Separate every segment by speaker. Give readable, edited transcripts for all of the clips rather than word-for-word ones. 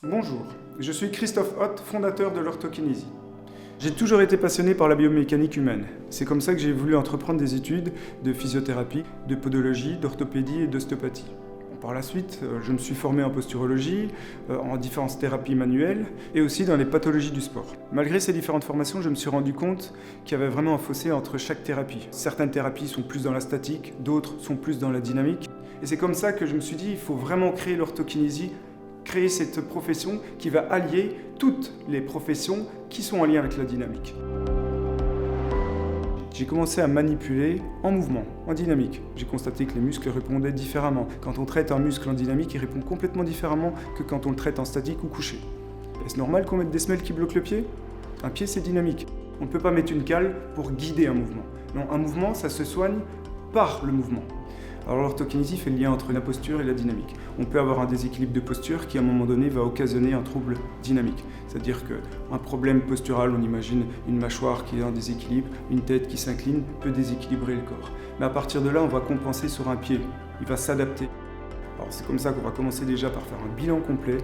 Speaker 1: Bonjour, je suis Christophe Hott, fondateur de l'orthokinésie. J'ai toujours été passionné par la biomécanique humaine. C'est comme ça que j'ai voulu entreprendre des études de physiothérapie, de podologie, d'orthopédie et d'ostéopathie. Par la suite, je me suis formé en posturologie, en différentes thérapies manuelles et aussi dans les pathologies du sport. Malgré ces différentes formations, je me suis rendu compte qu'il y avait vraiment un fossé entre chaque thérapie. Certaines thérapies sont plus dans la statique, d'autres sont plus dans la dynamique. Et c'est comme ça que je me suis dit, il faut vraiment créer l'orthokinésie, créer cette profession qui va allier toutes les professions qui sont en lien avec la dynamique. J'ai commencé à manipuler en mouvement, en dynamique. J'ai constaté que les muscles répondaient différemment. Quand on traite un muscle en dynamique, il répond complètement différemment que quand on le traite en statique ou couché. Est-ce normal qu'on mette des semelles qui bloquent le pied ? Un pied, c'est dynamique. On ne peut pas mettre une cale pour guider un mouvement. Non, un mouvement, ça se soigne par le mouvement. Alors l'orthokinésie fait le lien entre la posture et la dynamique. On peut avoir un déséquilibre de posture qui à un moment donné va occasionner un trouble dynamique. C'est-à-dire qu'un problème postural, on imagine une mâchoire qui est en déséquilibre, une tête qui s'incline, peut déséquilibrer le corps. Mais à partir de là, on va compenser sur un pied, il va s'adapter. Alors c'est comme ça qu'on va commencer déjà par faire un bilan complet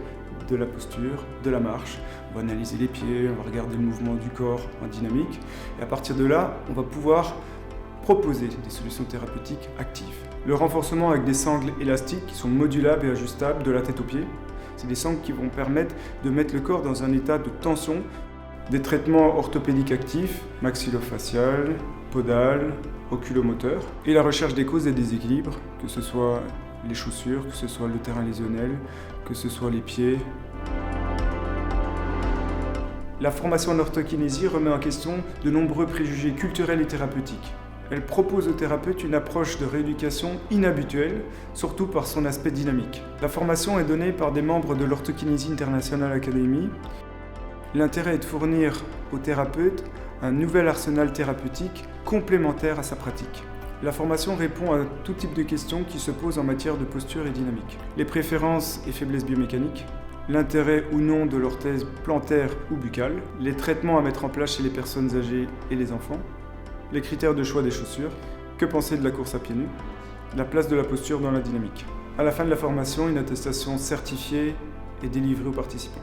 Speaker 1: de la posture, de la marche. On va analyser les pieds, on va regarder le mouvement du corps en dynamique. Et à partir de là, on va pouvoir proposer des solutions thérapeutiques actives. Le renforcement avec des sangles élastiques qui sont modulables et ajustables de la tête aux pieds. C'est des sangles qui vont permettre de mettre le corps dans un état de tension. Des traitements orthopédiques actifs, maxillofacial, podal, oculomoteur. Et la recherche des causes des déséquilibres, que ce soit les chaussures, que ce soit le terrain lésionnel, que ce soit les pieds. La formation en orthokinésie remet en question de nombreux préjugés culturels et thérapeutiques. Elle propose aux thérapeutes une approche de rééducation inhabituelle, surtout par son aspect dynamique. La formation est donnée par des membres de l'Orthokinésie International Academy. L'intérêt est de fournir aux thérapeutes un nouvel arsenal thérapeutique complémentaire à sa pratique. La formation répond à tout type de questions qui se posent en matière de posture et dynamique. Les préférences et faiblesses biomécaniques, l'intérêt ou non de l'orthèse plantaire ou buccale, les traitements à mettre en place chez les personnes âgées et les enfants, les critères de choix des chaussures, que penser de la course à pieds nus, la place de la posture dans la dynamique. À la fin de la formation, une attestation certifiée est délivrée aux participants.